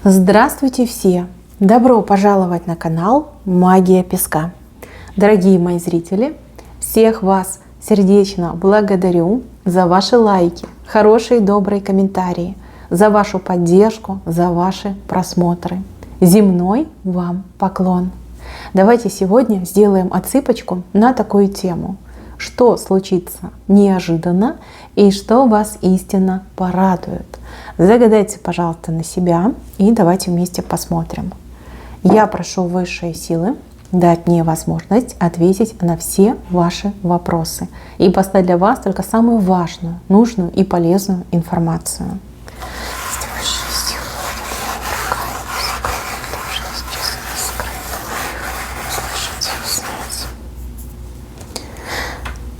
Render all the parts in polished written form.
Здравствуйте все! Добро пожаловать на канал Магия Песка. Дорогие мои зрители, всех вас сердечно благодарю за ваши лайки, хорошие добрые комментарии, за вашу поддержку, за ваши просмотры. Земной вам поклон! Давайте сегодня сделаем отсыпочку на такую тему. Что случится неожиданно и что вас истинно порадует. Загадайте, пожалуйста, на себя и давайте вместе посмотрим. Я прошу высшие силы дать мне возможность ответить на все ваши вопросы и поставить для вас только самую важную, нужную и полезную информацию.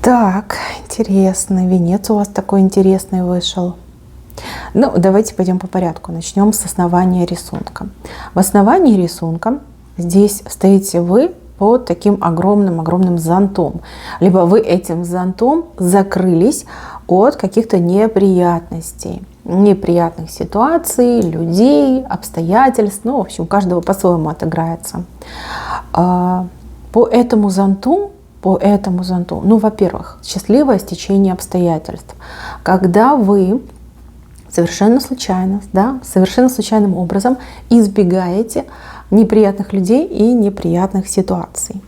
Так, интересно, венец у вас такой интересный вышел. Ну, давайте пойдем по порядку. Начнем с основания рисунка. В основании рисунка здесь стоите вы под таким огромным зонтом. Либо вы этим зонтом закрылись от каких-то неприятностей, неприятных ситуаций, людей, обстоятельств. Ну, в общем, каждого по-своему отыграется. По этому зонту, ну, во-первых, счастливое стечение обстоятельств. Когда вы совершенно случайно, совершенно случайным образом избегаете неприятных людей и неприятных ситуаций.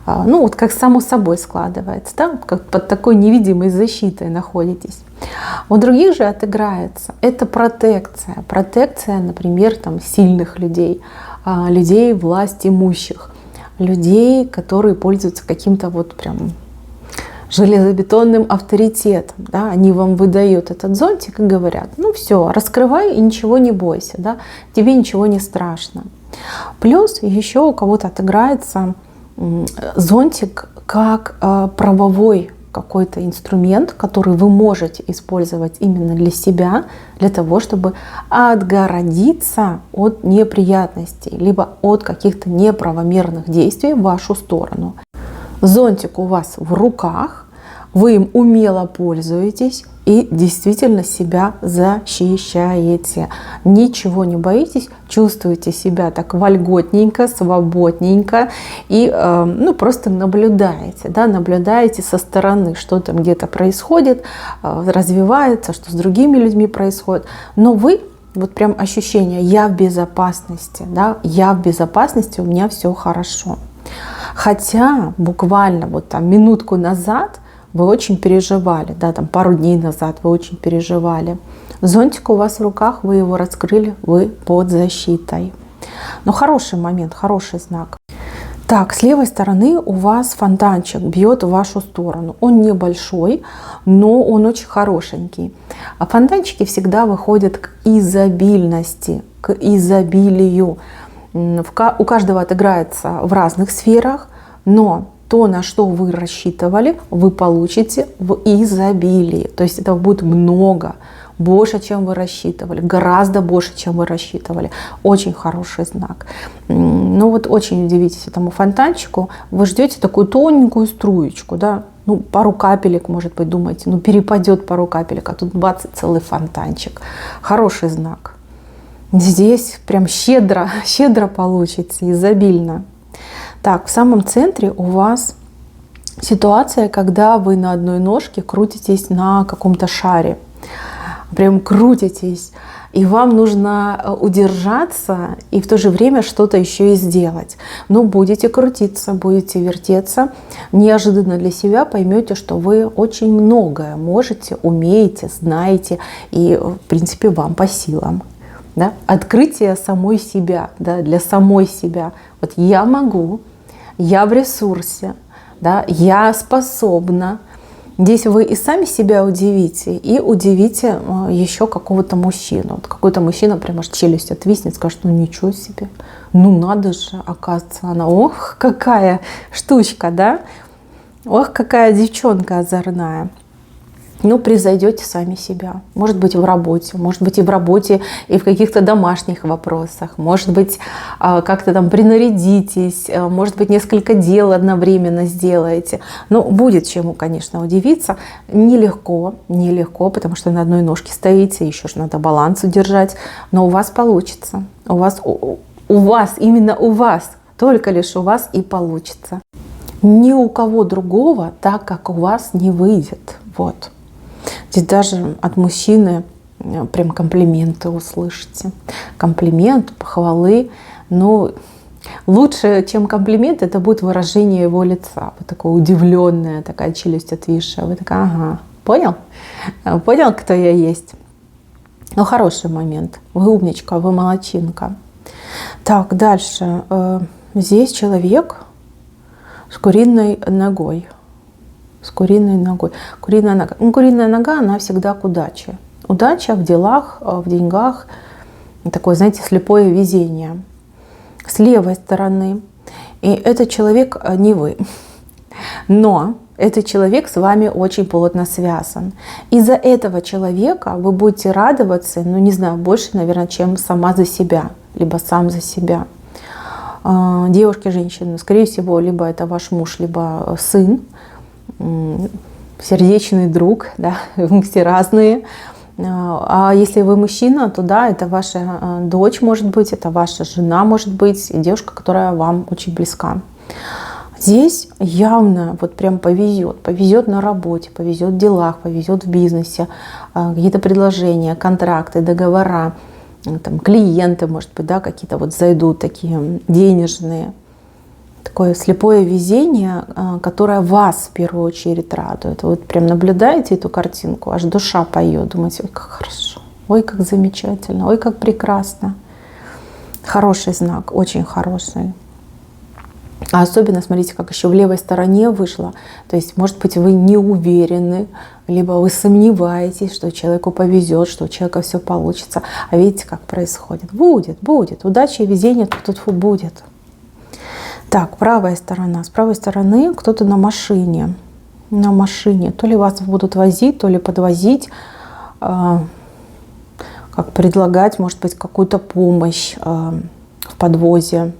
Ну, вот как само собой складывается, да? Как под такой невидимой защитой находитесь. У других же отыграется. Это протекция. Протекция, например, там, сильных людей, людей власть имущих, людей, которые пользуются каким-то вот прям железобетонным авторитетом. Да? Они вам выдают этот зонтик и говорят: ну все, раскрывай и ничего не бойся, да? Тебе ничего не страшно. Плюс еще у кого-то отыграется зонтик как правовой какой-то инструмент, который вы можете использовать именно для себя, для того, чтобы отгородиться от неприятностей, либо от каких-то неправомерных действий в вашу сторону. Зонтик у вас в руках, вы им умело пользуетесь и действительно себя защищаете. Ничего не боитесь, чувствуете себя так вольготненько, свободненько и ну, просто наблюдаете, да, наблюдаете со стороны, что там где-то происходит, развивается, что с другими людьми происходит. Но вы, вот прям ощущение: я в безопасности, да, я в безопасности, у меня все хорошо. Хотя буквально вот там минутку назад вы очень переживали, да, там пару дней назад вы очень переживали. Зонтик у вас в руках, вы его раскрыли, вы под защитой. Но хороший момент, хороший знак. Так, с левой стороны у вас фонтанчик бьет в вашу сторону. Он небольшой, но он очень хорошенький. А фонтанчики всегда выходят к изобильности, к изобилию. У каждого отыграется в разных сферах, но то, на что вы рассчитывали, вы получите в изобилии. То есть этого будет много, больше, чем вы рассчитывали, гораздо больше, чем вы рассчитывали. Очень хороший знак. Ну вот очень удивитесь этому фонтанчику. Вы ждете такую тоненькую струечку, да? Ну, пару капелек, может быть, думаете, ну перепадет пару капелек, а тут бац, целый фонтанчик. Хороший знак. Здесь прям щедро получится, изобильно. Так, в самом центре у вас ситуация, когда вы на одной ножке крутитесь на каком-то шаре. Прям крутитесь. И вам нужно удержаться и в то же время что-то еще и сделать. Но будете крутиться, будете вертеться. Неожиданно для себя поймете, что вы очень многое можете, умеете, знаете. И, в принципе, вам по силам. Да? Открытие самой себя, да, для самой себя. Вот я могу, я в ресурсе, да, я способна. Здесь вы и сами себя удивите, и удивите еще какого-то мужчину. Вот какой-то мужчина прямо аж челюсть отвиснет, скажет: ну ничего себе, ну надо же, оказывается, она, ох, какая штучка, да, ох, какая девчонка озорная. ну, превзойдете сами себя. Может быть, в работе, может быть, и в работе, и в каких-то домашних вопросах. Может быть, как-то там принарядитесь, может быть, несколько дел одновременно сделаете. Но будет чему, конечно, удивиться. Нелегко, нелегко, потому что на одной ножке стоите, еще ж надо баланс удержать. Но у вас получится. У вас, именно у вас, только лишь у вас и получится. Ни у кого другого так, как у вас, не выйдет. Вот. Здесь даже от мужчины прям комплименты услышите. Комплимент, похвалы. Но лучше, чем комплимент, это будет выражение его лица. Вот такое удивленное, такая челюсть отвисшая. Вы такая, ага, понял? Понял, кто я есть? Ну, хороший момент. Вы умничка, вы молодчинка. Так, дальше. Здесь человек с куриной ногой. С куриной ногой. Куриная нога. Ну, куриная нога, она всегда к удаче. Удача в делах, в деньгах. Такое, знаете, слепое везение. С левой стороны. И этот человек не вы. Но этот человек с вами очень плотно связан. Из-за этого человека вы будете радоваться, ну, не знаю, больше, наверное, чем сама за себя. Либо сам за себя. Девушки, женщины, скорее всего, либо это ваш муж, либо сын, сердечный друг, да, мы все разные. А если вы мужчина, то да, это ваша дочь может быть, это ваша жена может быть, и девушка, которая вам очень близка. Здесь явно вот прям повезет. Повезет на работе, повезет в делах, повезет в бизнесе, какие-то предложения, контракты, договора, там, клиенты, может быть, да, какие-то вот зайдут такие денежные. Такое слепое везение, которое вас в первую очередь радует. Вы вот прям наблюдаете эту картинку, аж душа поет, думаете, ой, как хорошо, ой, как замечательно, ой, как прекрасно. Хороший знак, очень хороший. А особенно, смотрите, как еще в левой стороне вышло. То есть, может быть, вы не уверены, либо вы сомневаетесь, что человеку повезет, что у человека все получится. А видите, как происходит? Будет, будет. Удача и везение тут будет. Так, правая сторона. С правой стороны кто-то на машине. На машине. То ли вас будут возить, то ли подвозить. Как предлагать, может быть, какую-то помощь в подвозе.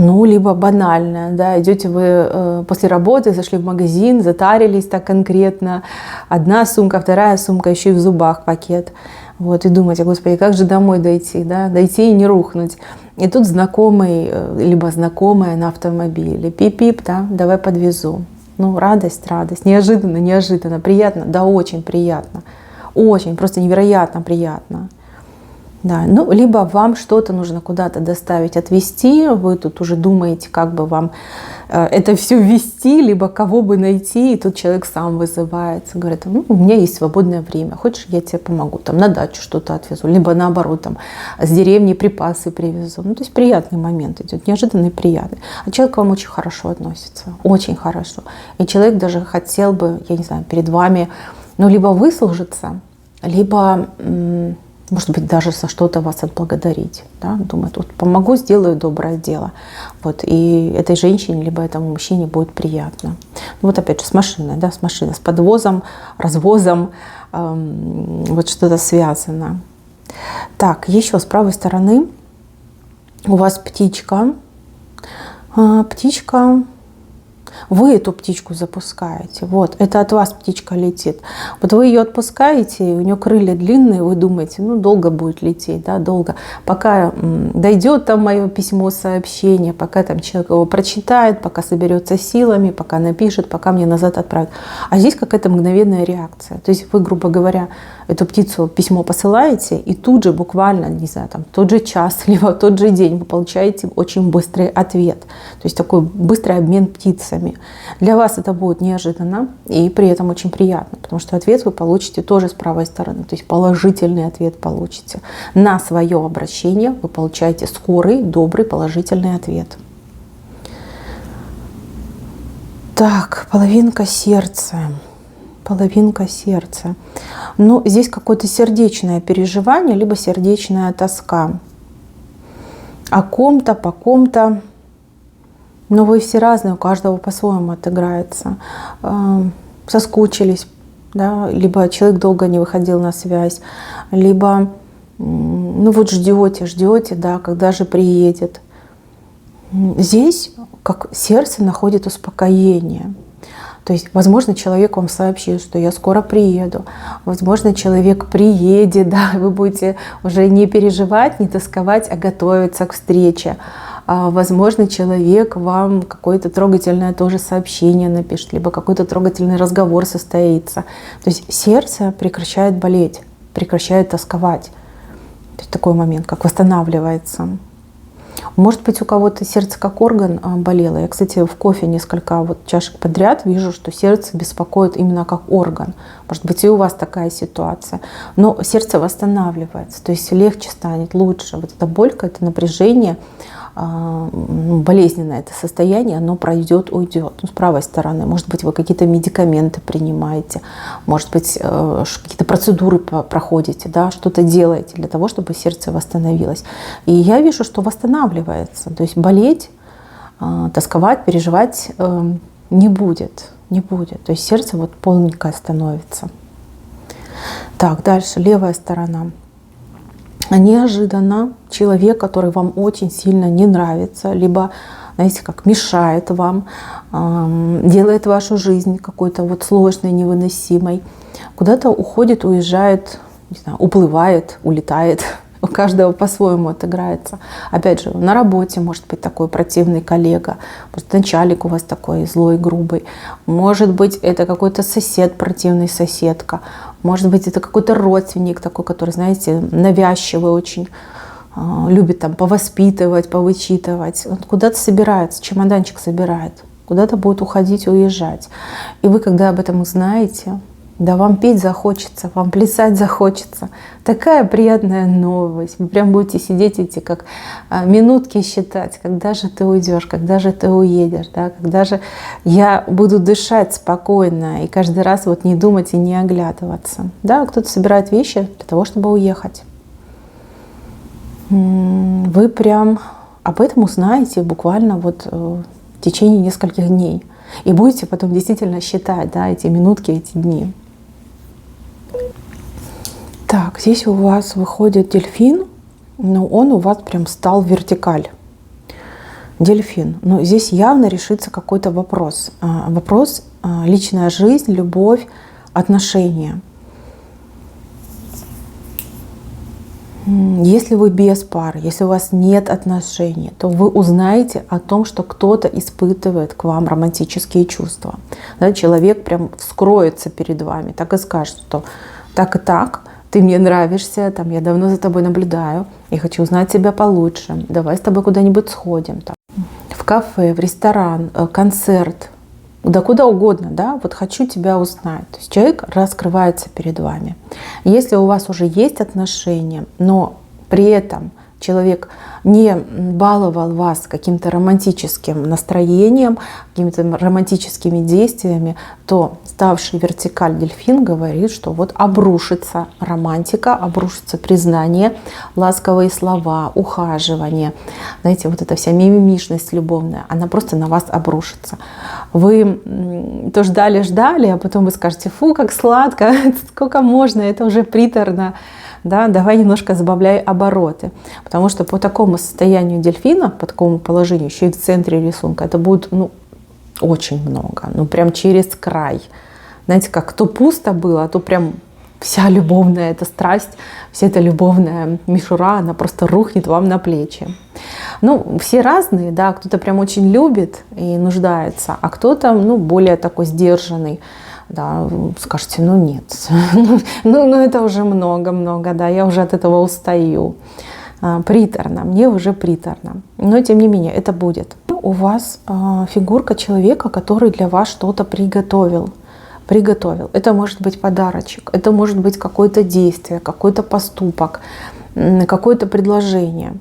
Ну, либо банальная, да, идете вы после работы, зашли в магазин, затарились так конкретно. Одна сумка, вторая сумка, еще и в зубах пакет. Вот, и думаете, господи, как же домой дойти, да, дойти и не рухнуть. И тут знакомый, либо знакомая на автомобиле, пип-пип, да, давай подвезу. Ну, радость, радость, неожиданно, неожиданно, приятно, да, очень приятно, очень, просто невероятно приятно. Да, ну, либо вам что-то нужно куда-то доставить, отвезти, вы тут уже думаете, как бы вам это все ввести, либо кого бы найти, и тут человек сам вызывается, говорит, ну, у меня есть свободное время, хочешь, я тебе помогу, там, на дачу что-то отвезу, либо наоборот, там, с деревни припасы привезу. Ну, то есть приятный момент идет, неожиданный, приятный. А человек к вам очень хорошо относится, очень хорошо. И человек даже хотел бы, я не знаю, перед вами, ну, либо выслужиться, либо... может быть, даже за что-то вас отблагодарить. Да? Думает, вот помогу, сделаю доброе дело. Вот, и этой женщине, либо этому мужчине будет приятно. Ну, вот опять же, с машиной, да, с машиной, с подвозом, развозом, вот что-то связано. Так, еще с правой стороны у вас птичка. Птичка. Вы эту птичку запускаете. Вот, это от вас птичка летит. Вот вы ее отпускаете, у нее крылья длинные, вы думаете, ну, долго будет лететь, да, долго. Пока дойдет там мое письмо, сообщение, пока там человек его прочитает, пока соберется силами, пока напишет, пока мне назад отправит. А здесь какая-то мгновенная реакция. То есть вы, грубо говоря, эту птицу письмо посылаете, и тут же буквально, не знаю, там, тот же час, либо тот же день вы получаете очень быстрый ответ. То есть такой быстрый обмен птицами. Для вас это будет неожиданно и при этом очень приятно, потому что ответ вы получите тоже с правой стороны, то есть положительный ответ получите. На свое обращение вы получаете скорый, добрый, положительный ответ. Так, половинка сердца. Половинка сердца. Ну, здесь какое-то сердечное переживание, либо сердечная тоска. О ком-то, по ком-то. Но вы все разные, у каждого по-своему отыграется. соскучились, да, либо человек долго не выходил на связь, либо ну вот ждете, да, когда же приедет. Здесь как сердце находит успокоение. То есть, возможно, человек вам сообщит, что я скоро приеду. Возможно, человек приедет, да, вы будете уже не переживать, не тосковать, а готовиться к встрече. Возможно, человек вам какое-то трогательное тоже сообщение напишет, либо какой-то трогательный разговор состоится. То есть сердце прекращает болеть, прекращает тосковать. То есть такой момент, как восстанавливается. Может быть, у кого-то сердце как орган болело. Я, кстати, в кофе несколько вот чашек подряд вижу, что сердце беспокоит именно как орган. Может быть, и у вас такая ситуация. Но сердце восстанавливается, то есть легче станет, лучше. Вот эта боль, это напряжение, болезненное это состояние, оно пройдет, уйдет. Ну, с правой стороны, может быть, вы какие-то медикаменты принимаете, может быть, какие-то процедуры проходите, да, что-то делаете для того, чтобы сердце восстановилось. И я вижу, что восстанавливается. То есть болеть, тосковать, переживать не будет. То есть сердце вот полненькое становится. Так, дальше, левая сторона. Неожиданно человек, который вам очень сильно не нравится, либо, знаете, как мешает вам, делает вашу жизнь какой-то вот сложной, невыносимой, куда-то уходит, уезжает, не знаю, уплывает, улетает. У каждого по-своему отыграется. Опять же, на работе может быть такой противный коллега, может, начальник у вас такой злой, грубый. Может быть, это какой-то сосед, противный соседка. Может быть, это какой-то родственник такой, который, знаете, навязчивый очень, любит там повоспитывать, повычитывать. Он куда-то собирается, чемоданчик собирает, куда-то будет уходить, уезжать. И вы, когда об этом узнаете, да, вам петь захочется, вам плясать захочется. Такая приятная новость. Вы прям будете сидеть эти как минутки считать, когда же ты уйдешь, когда же ты уедешь, да, когда же я буду дышать спокойно и каждый раз вот не думать и не оглядываться. Да, кто-то собирает вещи для того, чтобы уехать. Вы прям об этом узнаете буквально вот в течение нескольких дней. И будете потом действительно считать, да, эти минутки, эти дни. Так, здесь у вас выходит дельфин, но он у вас прям стал вертикаль. Дельфин. Но здесь явно решится какой-то вопрос. Вопрос личная жизнь, любовь, отношения. Если вы без пары, если у вас нет отношений, то вы узнаете о том, что кто-то испытывает к вам романтические чувства. Да, человек прям вскроется перед вами, так и скажет, что так и так, ты мне нравишься, там, я давно за тобой наблюдаю, я хочу узнать тебя получше, давай с тобой куда-нибудь сходим. Там, в кафе, в ресторан, концерт, да куда угодно, да, вот хочу тебя узнать. То есть человек раскрывается перед вами. Если у вас уже есть отношения, но при этом человек не баловал вас каким-то романтическим настроением, какими-то романтическими действиями, то ставший вертикаль дельфин говорит, что вот обрушится романтика, обрушится признание, ласковые слова, ухаживание. Знаете, вот эта вся мимимишность любовная, она просто на вас обрушится. Вы то ждали, а потом вы скажете: фу, как сладко, сколько можно, это уже приторно. Да, давай немножко забавляй обороты. Потому что по такому состоянию дельфина, по такому положению, еще и в центре рисунка, это будет очень много. Прям через край. Знаете, как то пусто было, то прям вся любовная эта страсть, вся эта любовная мишура, она просто рухнет вам на плечи. Все разные, да, кто-то прям очень любит и нуждается, а кто-то, более такой сдержанный. Да, скажете, нет, это уже много, да, я уже от этого устаю. Приторно, мне уже приторно. Но тем не менее, это будет. У вас фигурка человека, который для вас что-то приготовил. Это может быть подарочек, это может быть какое-то действие, какой-то поступок, какое-то предложение.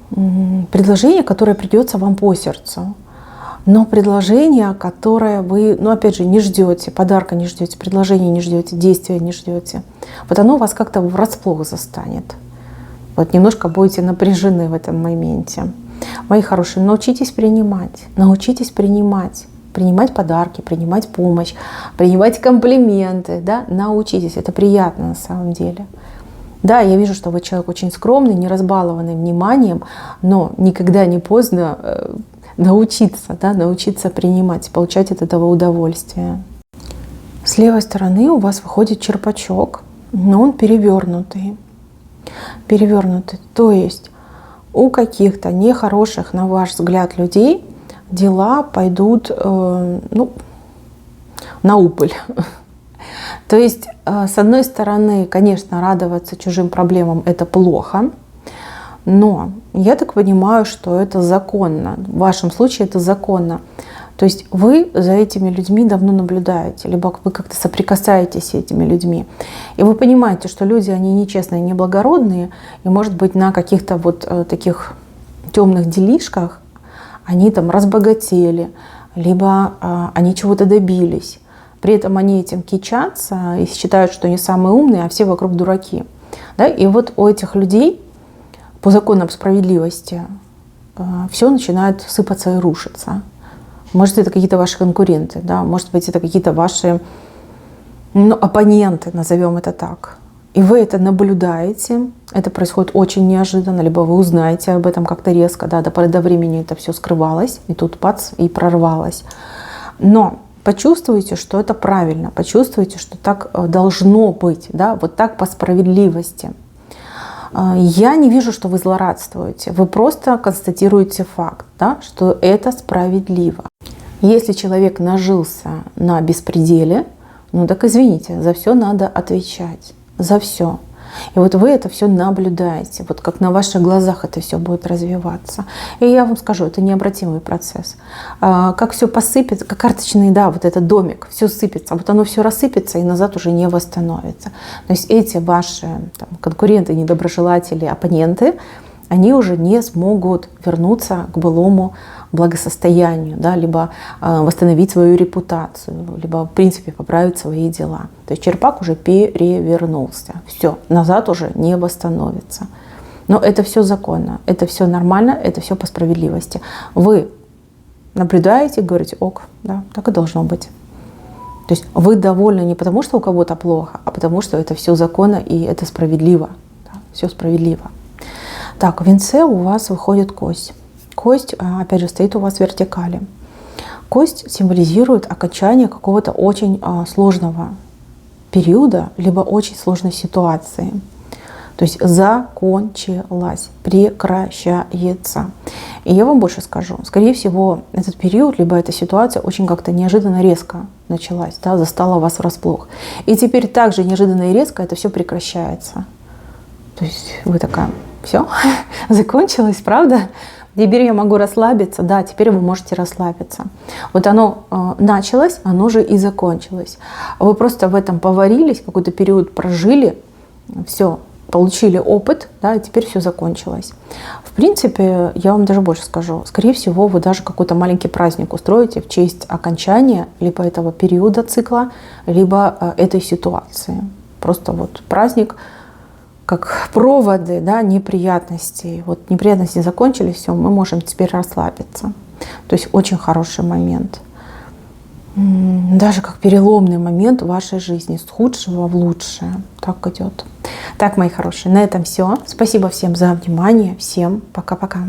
Предложение, которое придется вам по сердцу. Но предложение, которое вы, опять же, не ждете, подарка не ждете, предложения не ждете, действия не ждете, вот оно вас как-то врасплох застанет. Вот немножко будете напряжены в этом моменте. Мои хорошие, научитесь принимать принимать подарки, принимать помощь, принимать комплименты, да, научитесь, это приятно на самом деле. Да, я вижу, что вы человек очень скромный, не разбалованный вниманием, но никогда не поздно научиться, да, научиться принимать, получать от этого удовольствие. С левой стороны у вас выходит черпачок, но он перевернутый. Перевернутый, то есть у каких-то нехороших, на ваш взгляд, людей дела пойдут на убыль. То есть, с одной стороны, конечно, радоваться чужим проблемам – это плохо, но я так понимаю, что это законно. В вашем случае это законно. То есть вы за этими людьми давно наблюдаете, либо вы как-то соприкасаетесь с этими людьми. И вы понимаете, что люди, они нечестные, неблагородные, и, может быть, на каких-то вот таких темных делишках они там разбогатели, либо они чего-то добились. При этом они этим кичатся и считают, что они самые умные, а все вокруг дураки. Да? И вот у этих людей по законам справедливости все начинает сыпаться и рушиться. Может, это какие-то ваши конкуренты, да? Может быть, это какие-то ваши оппоненты, назовем это так. И вы это наблюдаете, это происходит очень неожиданно, либо вы узнаете об этом как-то резко, да, до поры до времени это все скрывалось, и тут пац, и прорвалось. Но почувствуйте, что это правильно, почувствуйте, что так должно быть, да, вот так по справедливости. Я не вижу, что вы злорадствуете, вы просто констатируете факт, да, что это справедливо. Если человек нажился на беспределе, ну так извините, за все надо отвечать, за все. И вот вы это все наблюдаете, вот как на ваших глазах это все будет развиваться. И я вам скажу, это необратимый процесс. Как все посыпется, как карточный, да, вот этот домик, все сыпется, вот оно все рассыпется и назад уже не восстановится. То есть эти ваши там, конкуренты, недоброжелатели, оппоненты, они уже не смогут вернуться к былому благосостоянию, да, либо восстановить свою репутацию, либо в принципе поправить свои дела. То есть черпак уже перевернулся. Все, назад уже не восстановится. Но это все законно, это все нормально, это все по справедливости. Вы наблюдаете, говорите, ок, да, так и должно быть. То есть вы довольны не потому, что у кого-то плохо, а потому, что это все законно и это справедливо. Да, все справедливо. Так, в венце у вас выходит кость. Кость, опять же, стоит у вас в вертикали. Кость символизирует окончание какого-то очень сложного периода, либо очень сложной ситуации. То есть закончилась, прекращается. И я вам больше скажу. Скорее всего, этот период, либо эта ситуация очень как-то неожиданно резко началась, да, застала вас врасплох. И теперь также неожиданно и резко это все прекращается. То есть вы такая, все, закончилось, правда? Теперь я могу расслабиться, да, теперь вы можете расслабиться. Вот оно началось, оно же и закончилось. Вы просто в этом поварились, какой-то период прожили, все, получили опыт, да, и теперь все закончилось. В принципе, я вам даже больше скажу, скорее всего, вы даже какой-то маленький праздник устроите в честь окончания либо этого периода цикла, либо этой ситуации. Просто вот праздник, как проводы, да, неприятностей. Вот неприятности закончились, все, мы можем теперь расслабиться. То есть очень хороший момент. Даже как переломный момент в вашей жизни, с худшего в лучшее. Так идет. Так, мои хорошие, на этом все. Спасибо всем за внимание. Всем пока-пока.